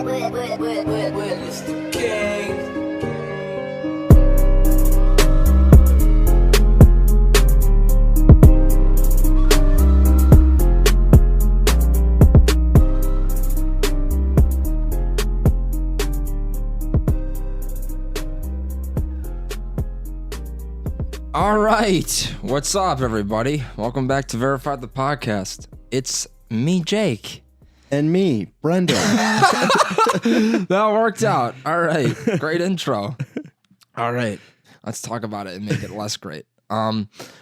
Witness the king. All right, what's up, everybody? Welcome back to Verify the Podcast. It's me, Jake. And me, Brendan. That worked out. All right, great intro. All right, let's talk about it and make it less great.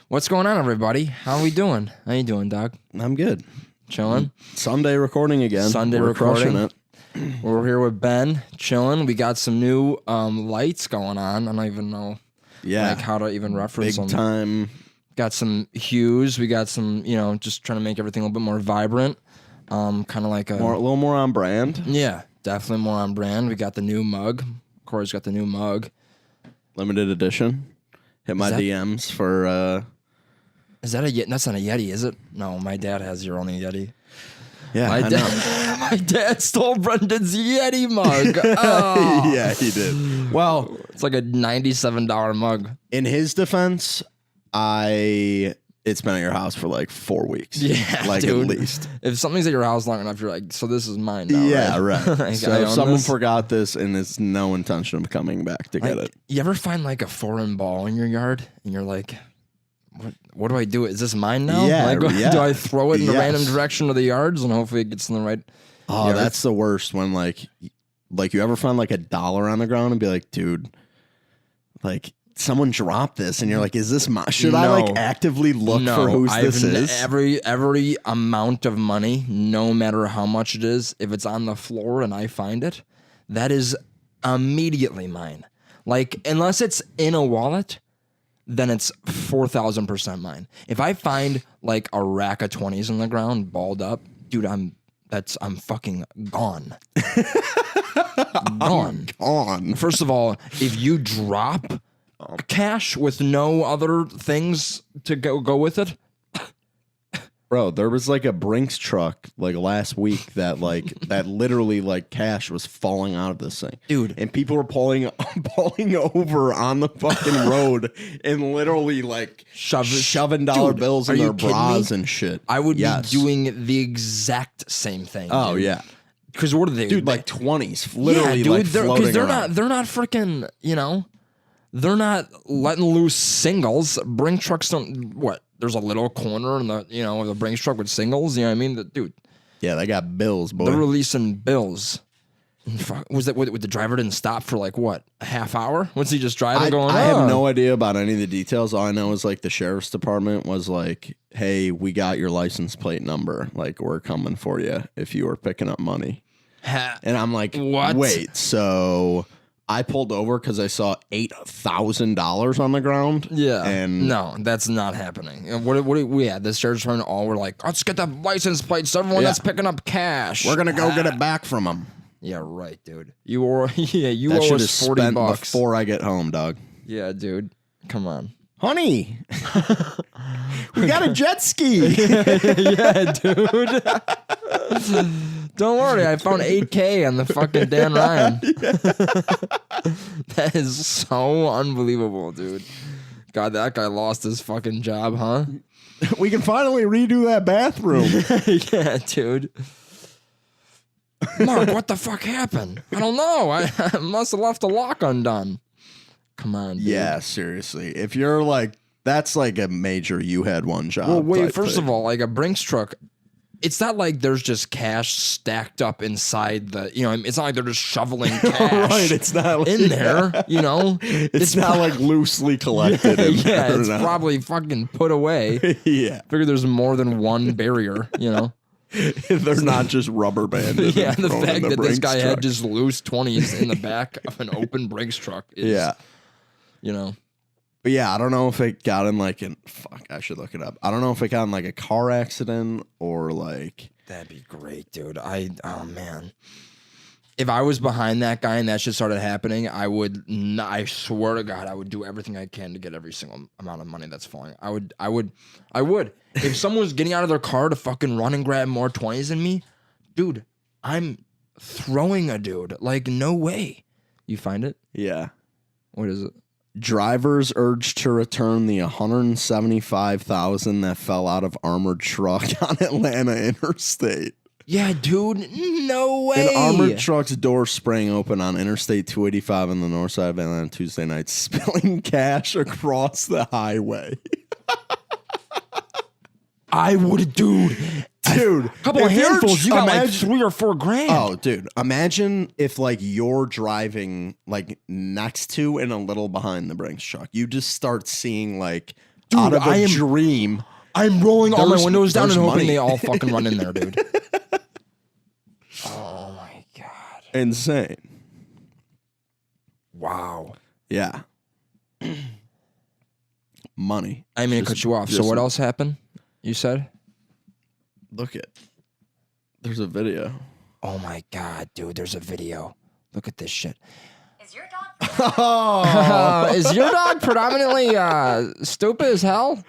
What's going on, everybody? How we doing? How you doing, Doug? I'm good. Chilling? Sunday recording again. We're crushing recording. it. We're here with Ben, chilling. We got some new lights going on. I don't even know how to even reference them. Big time. Got some hues. We got some, just trying to make everything a little bit more vibrant. Kind of like A little more on brand. Yeah, definitely more on brand. We got the new mug. Corey's got the new mug. Limited edition. Hit my DMs for... Is that a Yeti? That's not a Yeti, is it? No, my dad has your only Yeti. Yeah, I know. My dad stole Brendan's Yeti mug. Oh. Yeah, he did. Well, it's like a $97 mug. In his defense, it's been at your house for like 4 weeks. Yeah, like dude. At least. If something's at your house long enough, you're like, so this is mine now, Yeah, right? right. So if someone forgot this and it's no intention of coming back to get it. You ever find like a foreign ball in your yard and you're like, what do I do? Is this mine now? Yeah, Do I throw it in a random direction of the yards and hopefully it gets in the right yards? That's the worst when like you ever find like $1 on the ground and be like, dude, like someone dropped this and you're like, is this mine? Should I like actively look for whose this is? Every amount of money, no matter how much it is, if it's on the floor and I find it, that is immediately mine. Like, unless it's in a wallet, then it's 4,000% mine. If I find like a rack of 20s on the ground, balled up, dude, I'm fucking gone. Gone. First of all, if you drop cash with no other things to go with it, bro, there was like a Brinks truck like last week that literally like cash was falling out of this thing, dude, and people were pulling over on the fucking road and literally like shoving dollar bills in their bras and shit. I would be doing the exact same thing. Oh, dude. yeah. Because what are they, dude? Like 20s, literally, dude, like floating around. They're not freaking, they're not letting loose singles. Brinks trucks don't. What? There's a little corner in the the Brinks truck with singles. You know what I mean? Dude. Yeah, they got bills, boy. They're releasing bills. Was that what the driver didn't stop for like what, a half hour? Was he just driving going? I have no idea about any of the details. All I know is like the sheriff's department was like, "Hey, we got your license plate number. Like, we're coming for you if you were picking up money." And I'm like, what? Wait, so I pulled over because I saw $8,000 on the ground. Yeah, and no, that's not happening. What we had? The sheriff's department all were like, let's get the license plates. Everyone that's picking up cash, we're gonna go get it back from them. Yeah, right, dude. You owe us $40 before I get home, dog. Yeah, dude. Come on. Honey, we got a jet ski. Yeah, dude. Don't worry, I found 8K on the fucking Dan Ryan. That is so unbelievable, dude. God, that guy lost his fucking job, huh? We can finally redo that bathroom. Yeah, dude. Mark, what the fuck happened? I don't know. I must have left the lock undone. Come on, dude. Yeah, seriously. If you're like, that's like a major you had one job. Well, wait, first of all, like a Brinks truck, it's not like there's just cash stacked up inside the, it's not like they're just shoveling cash right, it's not like, in there, It's not like loosely collected. Yeah, it's probably fucking put away. Yeah. Figure there's more than one barrier, They're not just rubber banded. Yeah, the fact that this guy truck had just loose 20s in the back of an open Brinks truck is, But yeah, I don't know if it got in like I should look it up. I don't know if it got in like a car accident or like. That'd be great, dude. Oh man. If I was behind that guy and that shit started happening, I swear to God, I would do everything I can to get every single amount of money that's falling. I would. If someone was getting out of their car to fucking run and grab more 20s than me, dude, I'm throwing a dude. Like, no way. You find it? Yeah. What is it? Drivers urged to return the $175,000 that fell out of armored truck on Atlanta Interstate. Yeah, dude. No way. An armored truck's door sprang open on Interstate 285 on the north side of Atlanta Tuesday night, spilling cash across the highway. I would, dude. A couple of handfuls, you got like $3 or $4 grand. Oh, dude. Imagine if like you're driving like next to and a little behind the Brinks truck. You just start seeing like dude, out of a dream. I'm rolling all my windows down and hoping money. they all fucking run in there, dude. Oh my God. Insane. Wow. Yeah. Money. I mean, to cut you off. So what else happened? You said? Look at. There's a video. Oh my God, dude, there's a video. Look at this shit. Is your dog? Is your dog predominantly stupid as hell?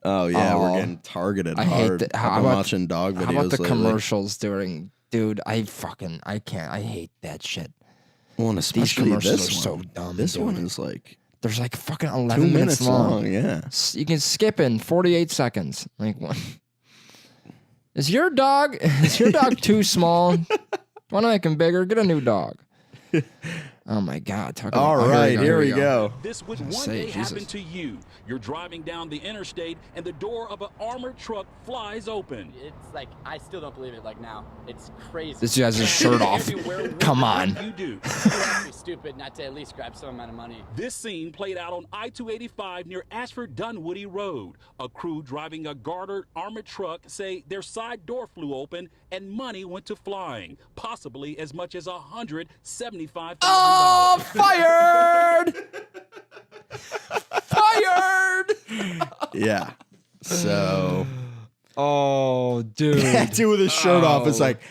Oh yeah, we're getting targeted I hard. hate that. I've been watching dog videos How about the lately. commercials during? Dude, I can't. I hate that shit. Well, and especially These commercials this are one. so dumb. This dude. one is like There's like fucking 2 11 minutes long. Yeah. You can skip in 48 seconds. Like what? Is your dog too small? Want to make him bigger? Get a new dog. Oh my God! All right, here we go. This would one day happen to you. You're driving down the interstate and the door of an armored truck flies open. It's like, I still don't believe it, like now. It's crazy. This guy's his shirt off. Come on. You do. It's be stupid not to at least grab some amount of money. This scene played out on I-285 near Ashford Dunwoody Road. A crew driving a Garter armored truck say their side door flew open and money went to flying, possibly as much as $175,000. Oh, fired! Fired! Yeah. So. Oh, dude. That dude with his shirt off is like,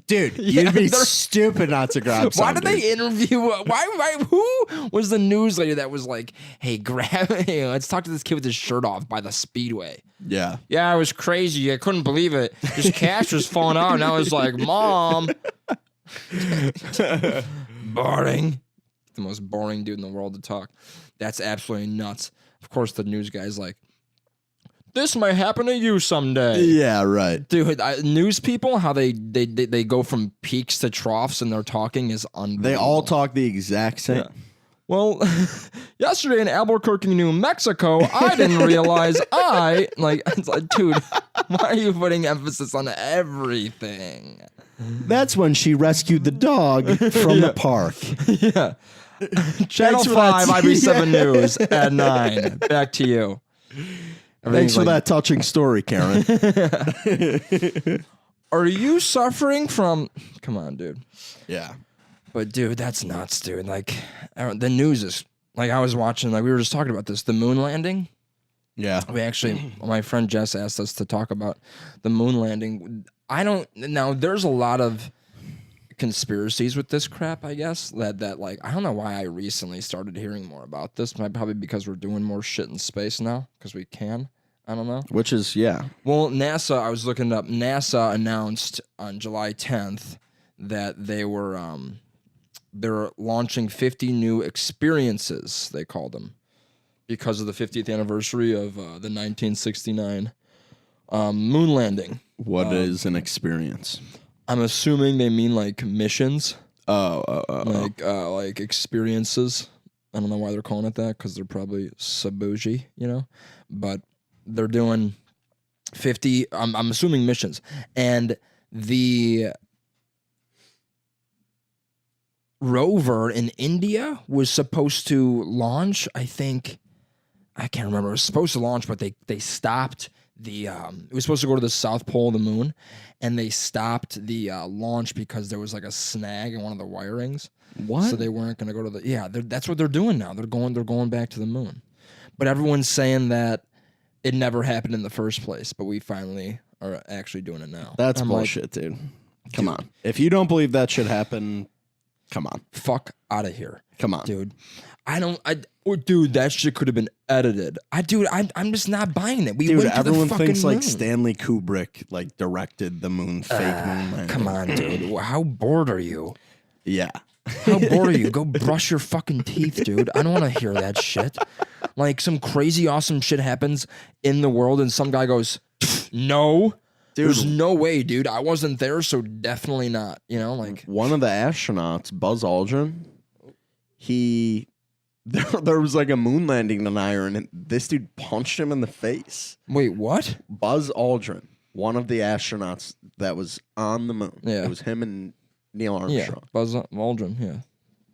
dude, you'd be stupid not to grab Why something. did they interview? Who was the news lady that was like, hey, let's talk to this kid with his shirt off by the speedway? Yeah. Yeah, it was crazy. I couldn't believe it. His cash was falling out, and I was like, Mom. Boring. The most boring dude in the world to talk. That's absolutely nuts. Of course, the news guy's like, this might happen to you someday. Yeah, right. Dude, news people, how they go from peaks to troughs and their talking is unbelievable. They all talk the exact same. Yeah. Well, yesterday in Albuquerque, New Mexico, I didn't realize it's like, dude, why are you putting emphasis on everything? That's when she rescued the dog from the park. Yeah. Channel 5, IB7 News at 9. Back to you. Thanks for that touching story, Karen. Are you suffering from... Come on, dude. Yeah. But, dude, that's nuts, dude. Like, the news is... Like, I was watching... Like, we were just talking about this. The moon landing. Yeah. We actually... My friend Jess asked us to talk about the moon landing. Now, there's a lot of conspiracies with this crap, I guess. That like, I don't know why I recently started hearing more about this. Probably because we're doing more shit in space now. Because we can. I don't know. Which is, yeah. Well, NASA, I was looking up. NASA announced on July 10th that they're launching 50 new experiences, they called them, because of the 50th anniversary of the 1969 moon landing. What is an experience? I'm assuming they mean like missions. Oh. Like experiences. I don't know why they're calling it that, because they're probably bougie, but they're doing 50, I'm assuming missions. And the rover in India was supposed to launch, I can't remember. It was supposed to launch, but they stopped it was supposed to go to the South Pole of the moon, and they stopped the launch because there was like a snag in one of the wirings. What? So they weren't going to go to that's what they're doing now. They're going back to the moon. But everyone's saying that it never happened in the first place, but we finally are actually doing it now. That's bullshit, dude. Come on. If you don't believe that should happen, Come on. Fuck out of here. Come on. Dude. Dude, that shit could have been edited. I'm just not buying it. Dude, went to everyone the fucking thinks moon. like Stanley Kubrick like directed the moon, fake moon landing. Come on, dude. How bored are you? Yeah. How bored are you? Go brush your fucking teeth, dude. I don't want to hear that shit. Like some crazy awesome shit happens in the world and some guy goes, no. Dude. There's no way, dude. I wasn't there, so definitely not. You know, like one of the astronauts, Buzz Aldrin, there was like a moon landing denier, and this dude punched him in the face. Wait, what? Buzz Aldrin, one of the astronauts that was on the moon. Yeah. It was him and Neil Armstrong. Yeah, Buzz Aldrin, yeah.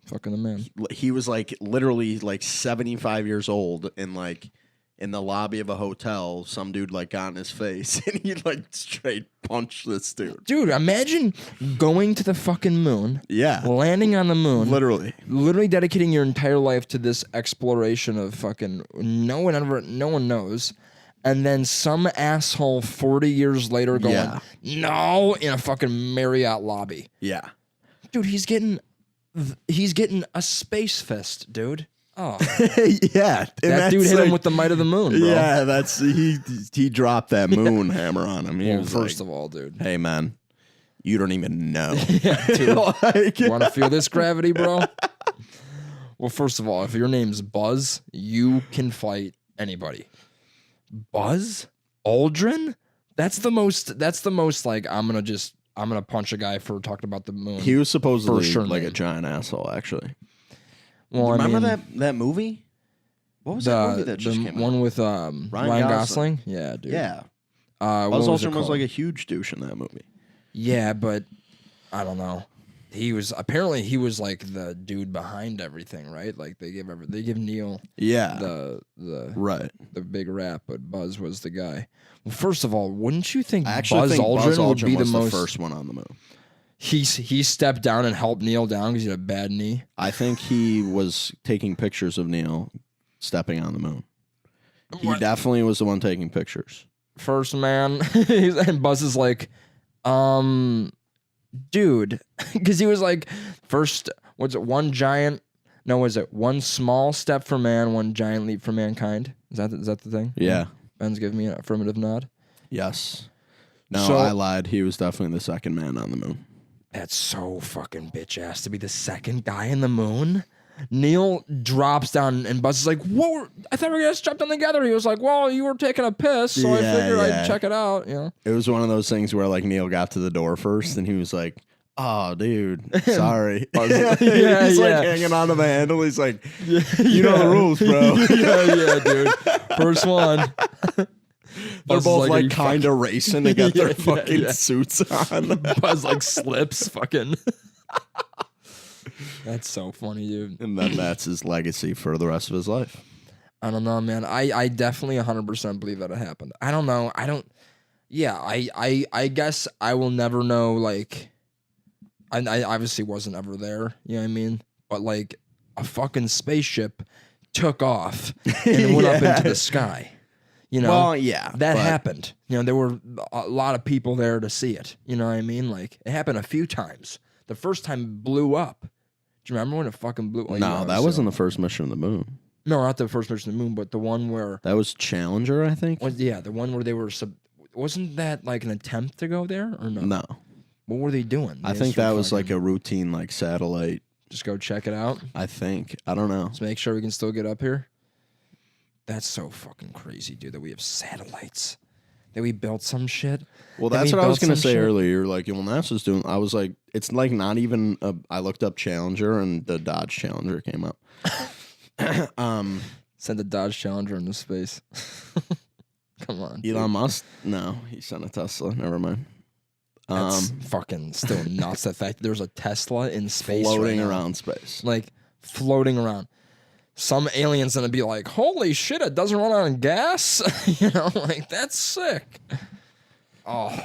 Fucking the man. He was like literally like 75 years old, and like in the lobby of a hotel, some dude like got in his face and he like straight punched this dude. Dude, imagine going to the fucking moon. Yeah. Landing on the moon. Literally dedicating your entire life to this exploration of fucking no one knows. And then some asshole 40 years later going, no, in a fucking Marriott lobby. Yeah. Dude, he's getting a space fist, dude. Oh. Yeah. That dude hit him with the might of the moon, bro. Yeah, he dropped that moon hammer on him. Well, first of all, dude. Hey, man, you don't even know. Yeah, dude. You want to feel this gravity, bro? Well, first of all, if your name's Buzz, you can fight anybody. Buzz Aldrin? That's the most like I'm gonna punch a guy for talking about the moon. He was supposedly sure like name. a giant asshole, actually. Well, remember that movie? What was that movie that just came one out? with Ryan Gosling? Yeah, dude. Yeah. Buzz Aldrin was like a huge douche in that movie. Yeah, but I don't know. He was like the dude behind everything, right? Like they give Neil the big rap, but Buzz was the guy. Well, first of all, wouldn't you think Buzz Aldrin would be was the first one on the moon? He stepped down and helped Neil down because he had a bad knee. I think he was taking pictures of Neil stepping on the moon. He definitely was the one taking pictures. First man, and Buzz is like, dude, because he was like, first, what's it? One small step for man, one giant leap for mankind? Is that the thing? Yeah. Ben's giving me an affirmative nod. Yes. No, So- I lied. He was definitely the second man on the moon. That's so fucking bitch ass to be the second guy in the moon. Neil drops down and Buzz is like, "Whoa! I thought we were gonna jump down together." He was like, "Well, you were taking a piss, so I figured I'd check it out." You know, it was one of those things where like Neil got to the door first, and he was like, "Oh, dude, sorry." He's like hanging on to the handle. He's like, "You know the rules, bro." yeah, dude. First one. They're Buzz both is like kind of racing to get their fucking yeah. suits on. Buzz like slips, fucking. That's so funny, dude. And then that's his legacy for the rest of his life. I don't know, man. I definitely 100% believe that it happened. I don't know. I guess I will never know, like, I obviously wasn't ever there, you know what I mean? But, like, a fucking spaceship took off and went up into the sky. You know? Well, yeah. That happened. You know, there were a lot of people there to see it. You know what I mean? Like, it happened a few times. The first time it blew up. Do you remember when it fucking blew? Well, no, that wasn't the first mission to the moon. No, not the first mission to the moon, but the one where... That was Challenger, I think? Yeah, the one where they were... Wasn't that like an attempt to go there, or no? No. What were they doing? I think that was like a routine like satellite. Just go check it out? I think. I don't know. Let's make sure we can still get up here. That's so fucking crazy, dude, that we have satellites. That we built some shit. Well, that's what I was going to say earlier. Like, well, NASA's doing... I was like, it's like not even... I looked up Challenger and the Dodge Challenger came up. Send the Dodge Challenger into space. Come on. Elon Musk? No, he sent a Tesla. Never mind. That's fucking still nuts. The fact that there's a Tesla in space Floating right now. around space. Like, floating around. Some alien's gonna be like, holy shit, it doesn't run on gas? You know, like, that's sick. Oh,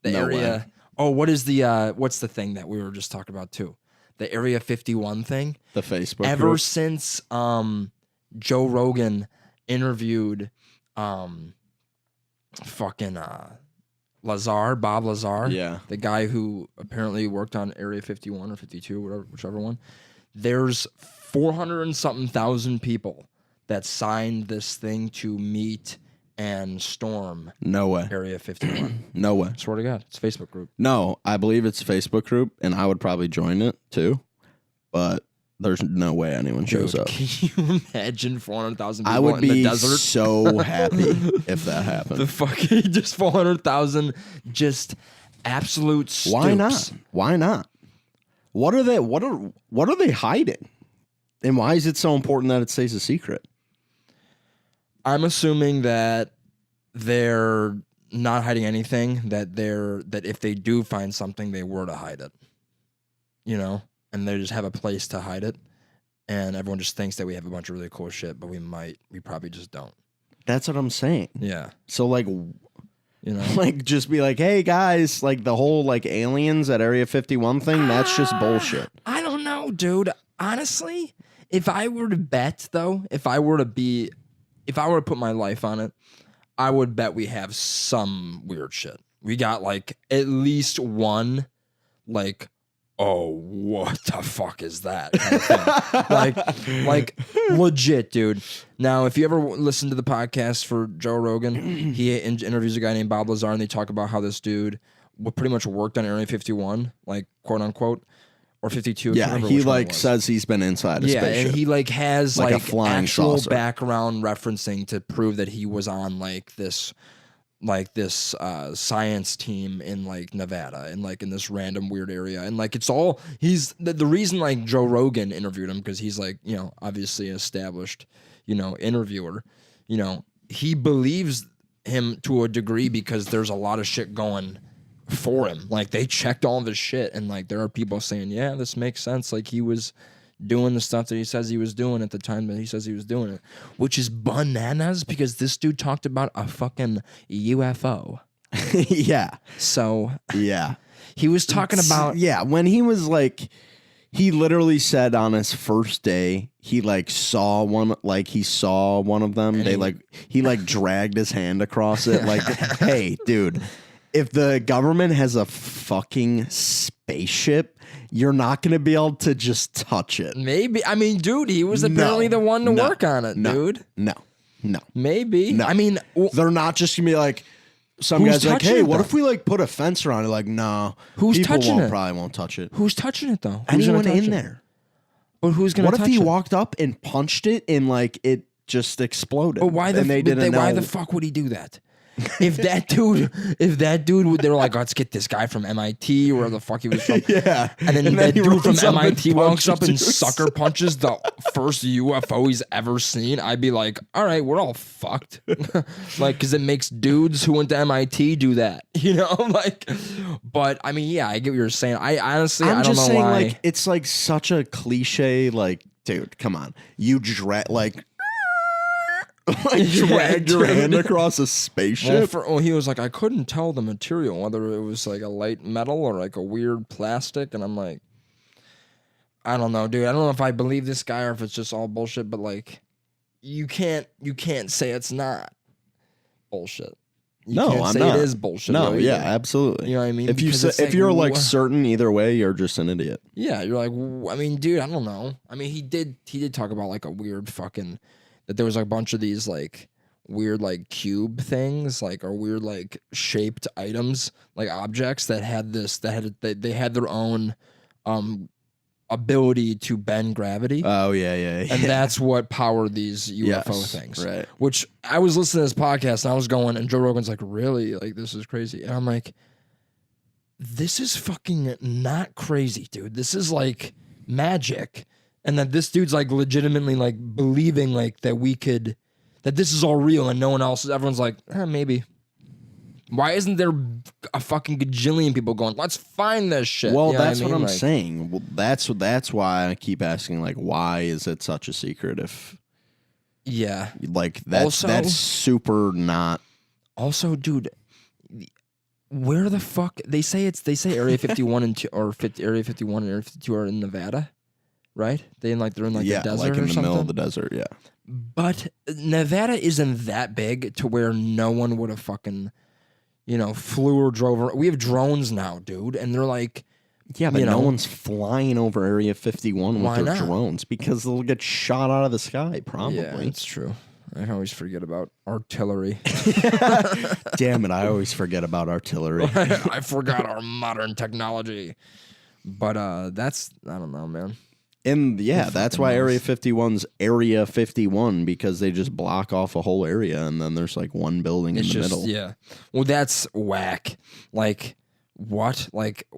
the No area. way. Oh, what is the, what's the thing that we were just talking about too? The Area 51 thing? The Facebook Ever group? since Joe Rogan interviewed Lazar, Bob Lazar, Yeah. the guy who apparently worked on Area 51 or 52, whatever, whichever one. There's 400 and something thousand people that signed this thing to meet and storm No way. Area 51. No way. Swear to God, it's a Facebook group. No, I believe it's a Facebook group, and I would probably join it too. But there's no way anyone shows Dude, up. can you imagine 400,000 people I would in be the desert? so happy if that happened. The fucking just 400,000 just absolute stoops. Why not? Why not? What are they hiding? And why is it so important that it stays a secret? I'm assuming that they're not hiding anything, that if they do find something, they were to hide it. You know? And they just have a place to hide it. And everyone just thinks that we have a bunch of really cool shit, but we probably just don't. That's what I'm saying. Yeah. So like, you know, like just be like, hey guys, like the whole like aliens at Area 51 thing, that's just bullshit. I don't know, dude. Honestly, if I were to bet though, if I were to put my life on it, I would bet we have some weird shit. We got like at least one, like, oh, what the fuck is that? Kind of thing. like legit, dude. Now, if you ever listen to the podcast for Joe Rogan, he interviews a guy named Bob Lazar, and they talk about how this dude pretty much worked on Area 51, like quote unquote, or 52. Yeah, he like says he's been inside a spaceship. And he like has Like a like flying actual saucer. background referencing to prove that he was on like this science team in like Nevada and like in this random weird area. And like it's all he's the reason like Joe Rogan interviewed him, because he's like, you know, obviously an established, you know, interviewer, you know, he believes him to a degree because there's a lot of shit going for him. Like they checked all of his shit, and like there are people saying, yeah, this makes sense. Like he was doing the stuff that he says he was doing at the time that he says he was doing it, which is bananas because this dude talked about a fucking UFO. Yeah. So Yeah. he was talking about when he was like, he literally said on his first day he like saw one, like he saw one of them. He dragged his hand across it like, hey, dude, if the government has a fucking spaceship, you're not going to be able to just touch it. maybe. I mean, dude, he was apparently the one to work on it, dude. No. Maybe. No. I mean, They're not just going to be like, some Who's guys like, touching hey, it, what though? if we like put a fence around it? Like, no. Who's people touching it? probably won't touch it. who's touching it though? Who's Anyone gonna touch in it? there? But who's gonna What touch if he it? walked up and punched it and like it just exploded? But why and they didn't know. why the fuck would he do that? If that dude, they were like, let's get this guy from MIT or where the fuck he was from. Yeah. And then And that then he dude from runs up and MIT walks up and punches sucker punches the first UFO he's ever seen. I'd be like, all right, we're all fucked. Like, because it makes dudes who went to MIT do that, you know? Like, but I mean, yeah, I get what you're saying. I honestly, I don't know saying, why. like, it's like such a cliche. Like, dude, come on, you dragged your hand across a spaceship. He was like, I couldn't tell the material, whether it was like a light metal or like a weird plastic. And I'm like, I don't know, dude. I don't know if I believe this guy or if it's just all bullshit, but like, you can't say it's not bullshit. You No, can't I'm say not. it is bullshit. No, though, yeah, either. absolutely. You know what I mean? If you Because it's if you're like wha- certain either way, you're just an idiot. yeah, you're like, I mean, dude, I don't know. I mean, he did talk about like a weird fucking, that there was like a bunch of these like weird like cube things, like, or weird like shaped items, like objects that had they had their own ability to bend gravity. Oh yeah. And that's what powered these UFO Yes, things. right. Which I was listening to this podcast and I was going, and Joe Rogan's like, really? Like, this is crazy. And I'm like, this is fucking not crazy, dude. This is like magic. And that this dude's like legitimately like believing like that this is all real and no one else, everyone's like, maybe. Why isn't there a fucking gajillion people going, let's find this shit? Well, You know that's what I mean? I'm Like, saying. Well, that's why I keep asking, like, why is it such a secret? If yeah. like that's super not. Also, dude, where the fuck they say Area 51 and Area 51 and Area 52 are in Nevada, right? They're in like the desert like in or the something. middle of the desert. Yeah, But Nevada isn't that big to where no one would have fucking flew or drove. We have drones now, dude, and they're like, yeah, but no one's flying over Area 51 with their drones because they'll get shot out of the sky, probably. Yeah, it's true. I always forget about artillery. Damn it, I always forget about artillery. I forgot our modern technology. But I don't know, man. And yeah, that's why Area 51's Area 51, because they just block off a whole area and then there's like one building in the middle. Yeah. Well, that's whack. Like, what? Like,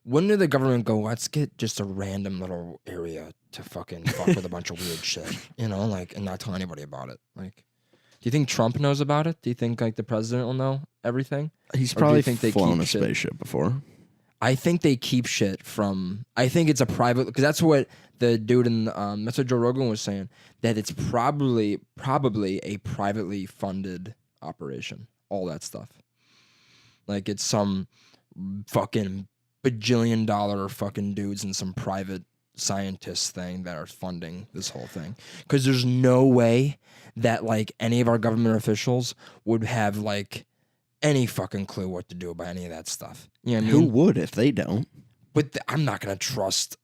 when did the government go, let's get just a random little area to fucking fuck with a bunch of weird shit, and not tell anybody about it? Like, do you think Trump knows about it? Do you think, like, the president will know everything? He's probably flown a spaceship before. I think they keep shit from. I think it's a private, because that's what the dude in that's what Joe Rogan was saying, that it's probably a privately funded operation. All that stuff, like it's some fucking bajillion-dollar fucking dudes and some private scientists thing that are funding this whole thing. Because there's no way that like any of our government officials would have like any fucking clue what to do about any of that stuff. You know what I mean? Who would if they don't? But I'm not gonna trust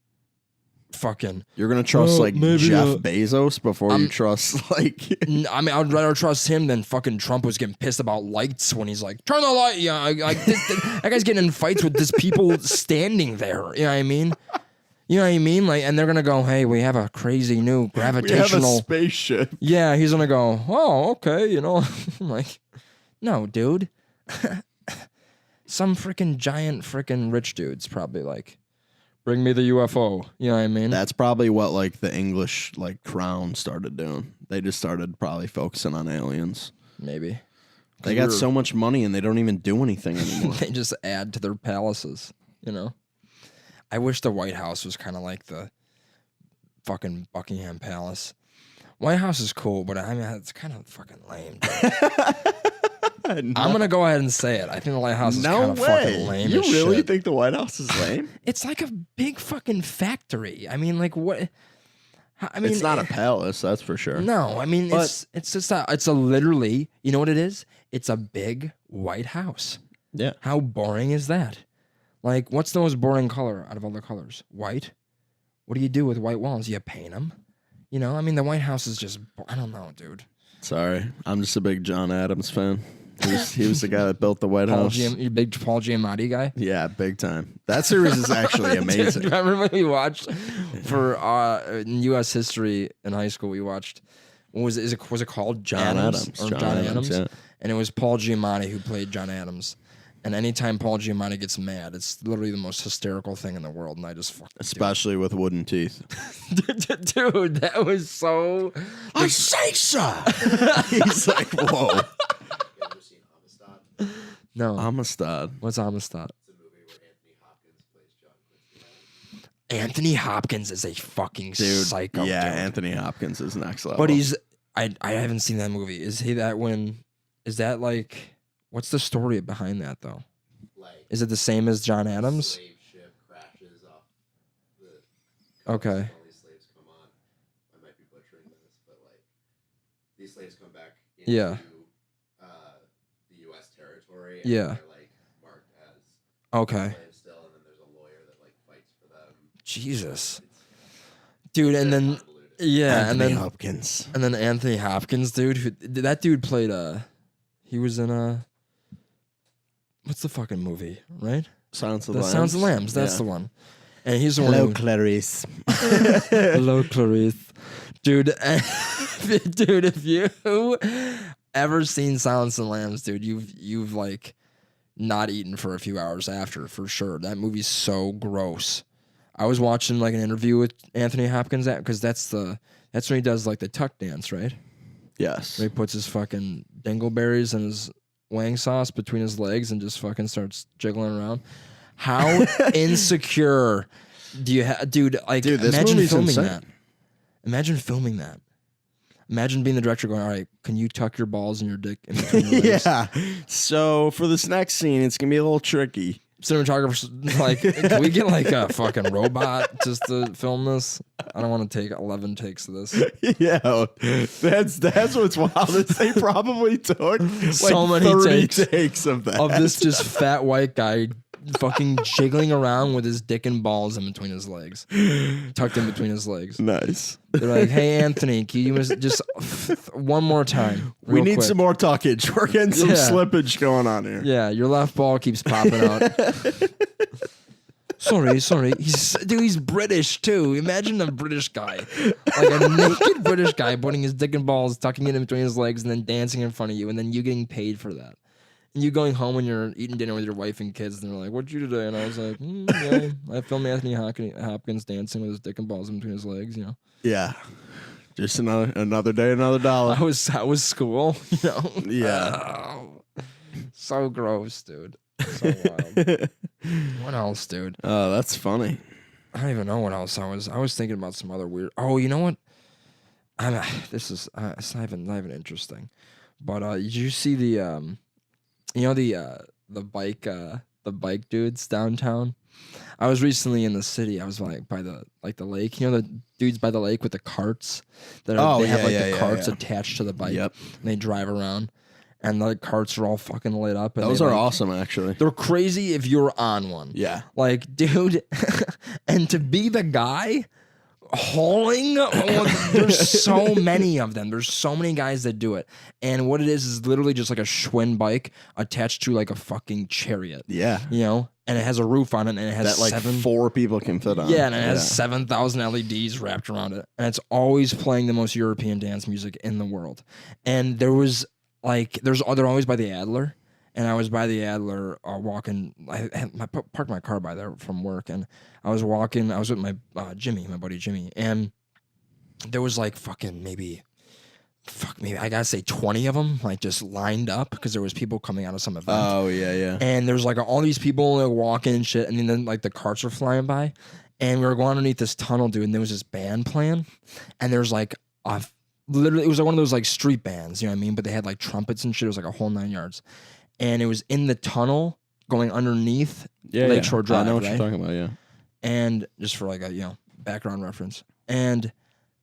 fucking. You're gonna trust like Jeff Bezos before you trust like. I mean, I'd rather trust him than fucking Trump was getting pissed about lights when he's like, turn the light. Yeah, that guy's getting in fights with this people standing there. You know what I mean? You know what I mean? Like, and they're gonna go, hey, we have a crazy new gravitational we have a spaceship. Yeah, he's gonna go, oh, okay, I'm like, no, dude. Some freaking giant freaking rich dude's probably like, bring me the UFO. You know what I mean? That's probably what like the English like crown started doing. They just started probably focusing on aliens. Maybe. They got so much money and they don't even do anything anymore. They just add to their palaces, I wish the White House was kind of like the fucking Buckingham Palace. White House is cool, but I mean, it's kind of fucking lame. I'm going to go ahead and say it. I think the White House is kind of fucking lame. You really shit. think the White House is lame? It's like a big fucking factory. I mean, like what? I mean, it's not a palace, that's for sure. No, I mean, it's a literally, you know what it is? It's a big White House. Yeah. How boring is that? Like, what's the most boring color out of all the colors? White. What do you do with white walls? You paint them. I mean, the White House is just, I don't know, dude. Sorry, I'm just a big John Adams fan. He was the guy that built the White House. You big Paul Giamatti guy? Yeah, big time. That series is actually amazing. Dude, remember when we watched for U.S. history in high school? We watched, what was it? Was it called John Adams? Or John Adams? Yeah. And it was Paul Giamatti who played John Adams. And anytime Paul Giamatti gets mad, it's literally the most hysterical thing in the world. And I just fucking especially with wooden teeth. Dude, that was so. I say so. He's like, whoa. No. Amistad. What's Amistad? It's a movie where Anthony Hopkins plays John Quincy Adams. Anthony Hopkins is a fucking psycho. Yeah, dude. Anthony Hopkins is next level. But I haven't seen that movie. Is that like, what's the story behind that though? Like, is it the same as John Adams? Slave ship crashes off the okay. All these slaves come on. I might be butchering this, but like these slaves come back into the U.S. territory. And Yeah. they're like marked as Okay. slaves still, and then there's a lawyer that like fights for them. Jesus. Dude, and then Anthony Hopkins. And then Anthony Hopkins, dude, that dude played he was in what's the fucking movie, right? Sounds of Lambs. Sounds of Lambs, that's the one. And he's the one. Hello, Clarice. Hello, Clarice. Dude, dude, if you ever seen Silence of the Lambs, dude, you've like not eaten for a few hours after, for sure. That movie's so gross. I was watching like an interview with Anthony Hopkins because that's when he does like the tuck dance, right? Yes. Where he puts his fucking dingleberries and his wang sauce between his legs and just fucking starts jiggling around. How insecure do you have, dude? Like, dude, imagine filming insane. that. Imagine filming that. Imagine being the director going, all right, can you tuck your balls and your dick in between your legs? Yeah. So for this next scene, it's going to be a little tricky. cinematographer, like, can we get like a fucking robot just to film this? I don't want to take 11 takes of this. Yeah, that's what's wild. Is they probably took like So many 30 takes takes of that. Of this just fat white guy fucking jiggling around with his dick and balls in between his legs, tucked in between his legs. Nice. They're like, hey, Anthony, can you just one more time? We need quick. some more tuckage. We're getting some Yeah. slippage going on here. Yeah, your left ball keeps popping out. Sorry. He's British too. Imagine a British guy, like a naked British guy putting his dick and balls, tucking it in between his legs, and then dancing in front of you, and then you getting paid for that. And you going home and you're eating dinner with your wife and kids, and they're like, "What'd you do today?" And I was like, yeah, I filmed Anthony Hopkins dancing with his dick and balls in between his legs. You know. Yeah. Just another day, another dollar. That was school. You know. Yeah. So gross, dude. So wild. What else, dude? Oh, that's funny. I don't even know what else I was thinking about some other weird. Oh, you know what? It's not even interesting. But did you see the bike dudes downtown? I was recently in the city. I was like by the lake. You know the dudes by the lake with the carts that they have the carts attached to the bike. Yep. And they drive around. And the carts are all fucking lit up. And Those are awesome, actually. They're crazy if you're on one. Yeah. Like, dude, and to be the guy hauling, there's so many of them. There's so many guys that do it. And what it is literally just like a Schwinn bike attached to like a fucking chariot. Yeah. You know? And it has a roof on it, and it has that like 4 people can fit on. Yeah, and it has 7,000 LEDs wrapped around it. And it's always playing the most European dance music in the world. And they're always by the Adler, and I was by the Adler walking. I parked my car by there from work, and I was walking. I was with my buddy Jimmy, and there was like maybe I gotta say 20 of them, like just lined up because there was people coming out of some event. Oh yeah. And there's like all these people like, walking and shit, and then like the carts are flying by, and we were going underneath this tunnel, dude, and there was this band playing, and there's like literally, it was like one of those like street bands, you know what I mean? But they had like trumpets and shit. It was like a whole 9 yards, and it was in the tunnel going underneath Lakeshore Drive. I know what right? you're talking about. Yeah, and just for like a background reference, and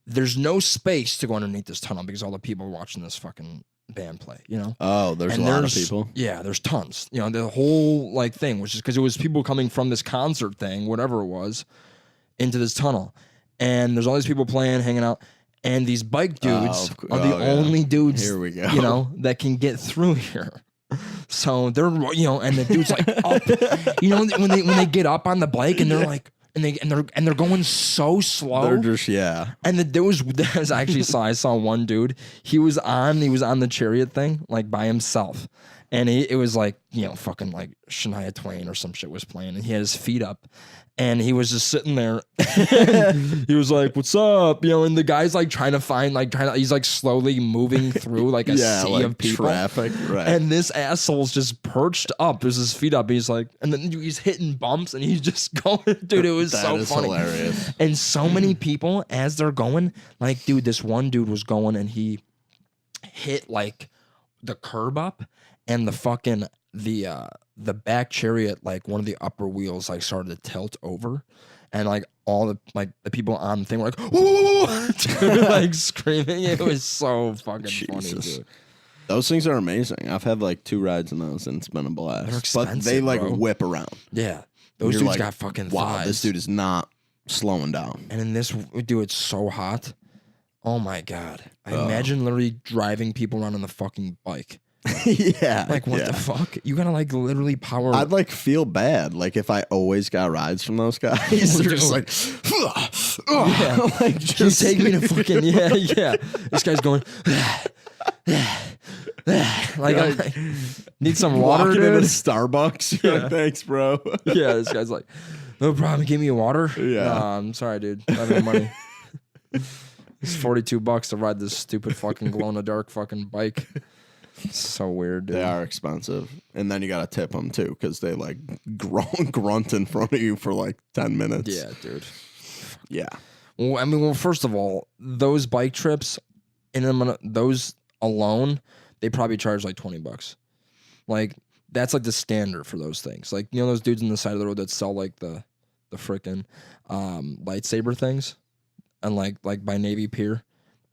there's no space to go underneath this tunnel because all the people are watching this fucking band play. You know? Oh, there's a lot of people. Yeah, there's tons. You know, the whole like thing, which is because it was people coming from this concert thing, whatever it was, into this tunnel, and there's all these people playing, hanging out. And these bike dudes are the only dudes, here we go. You know, that can get through here. So they're, and the dude's like up, when they get up on the bike and they're like, and they're going so slow. They're just And there was actually I saw one dude. He was on the chariot thing like by himself, and it was like fucking like Shania Twain or some shit was playing, and he had his feet up. And he was just sitting there. He was like, "What's up?" And the guy's like trying to find, he's like slowly moving through like a sea of people. Traffic, right? And this asshole's just perched up, with his feet up. He's like, and then he's hitting bumps, and he's just going, dude. It was so funny, hilarious. And so many people as they're going, like, dude, this one dude was going, and he hit like the curb up, and the fucking the back chariot, like one of the upper wheels, like started to tilt over, and like all the people on the thing were like, "Whoa!" like screaming. It was so fucking funny, dude. Those things are amazing. I've had like 2 rides in those, and it's been a blast. They're expensive, but they like bro. whip around. Yeah, those dudes like, got fucking wow. thighs. This dude is not slowing down. And in this, dude, it's so hot. Oh my god! I imagine literally driving people around on the fucking bike. Yeah. Like, what the fuck? You gotta like literally power. I'd like feel bad. Like if I always got rides from those guys. They're just like, yeah. like Just take me to fucking yeah. This guy's going. Like, I'm like, need some water, walking dude. into Starbucks. You're like, thanks, bro. Yeah, this guy's like, no problem. Give me a water. Yeah. Nah, I'm sorry, dude. I have no money. It's $42 to ride this stupid fucking glow in the dark fucking bike. So weird, dude. They are expensive. And then you got to tip them too because they like grunt in front of you for like 10 minutes. Yeah, dude. Yeah. Well, I mean, first of all, those bike trips, those alone, they probably charge like $20. Like That's like the standard for those things. Like, you know, those dudes on the side of the road that sell like the frickin' lightsaber things, and like by Navy Pier.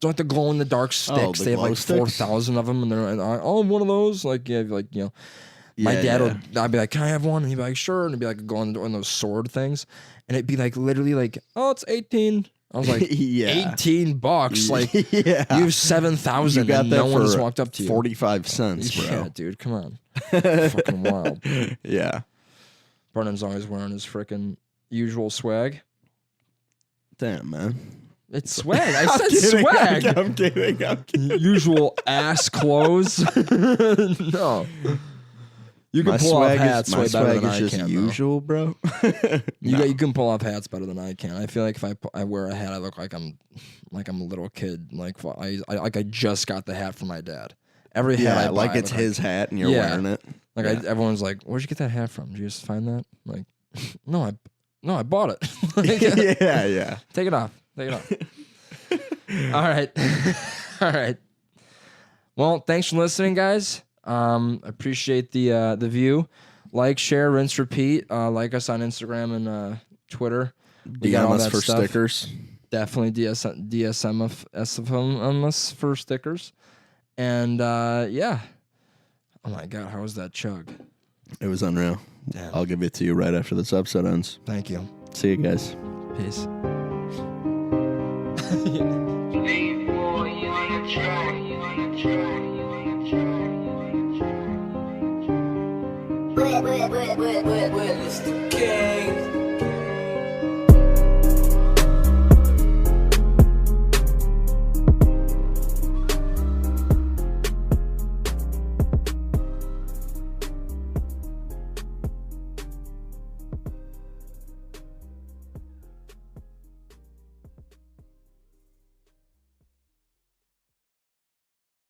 Don't like the glow in the dark sticks. They have like 4,000 of them, and they're one of those. Like, yeah, like, you know, my dad would. I'd be like, "Can I have one?" And he'd be like, "Sure." And it'd be like going on those sword things, and it'd be like literally like, "Oh, it's 18." I was like, $18. Like, you have 7,000, and no one has walked up to you. 45 cents, bro. Yeah, dude, come on. Fucking wild. Yeah. Brennan's always wearing his freaking usual swag. Damn, man. It's swag. I said swag. I'm kidding. Usual ass clothes. No. You can pull off hats way better than I can. Usual, bro. You can pull off hats better than I can. I feel like if I wear a hat, I look like I'm a little kid. Like I just got the hat from my dad. Every hat I buy, like it's his hat and you're wearing it. Like everyone's like, "Where'd you get that hat from? Did you just find that?" I'm like, no, I bought it. Like, yeah. Take it off. All right. Well, thanks for listening, guys. Appreciate the view. Like, share, rinse, repeat. Like us on Instagram and Twitter. We got all that for stuff. Stickers. Definitely DSM us for stickers. And yeah. Oh my God, how was that chug? It was unreal. Damn. I'll give it to you right after this episode ends. Thank you. See you guys. Peace. Where is the king?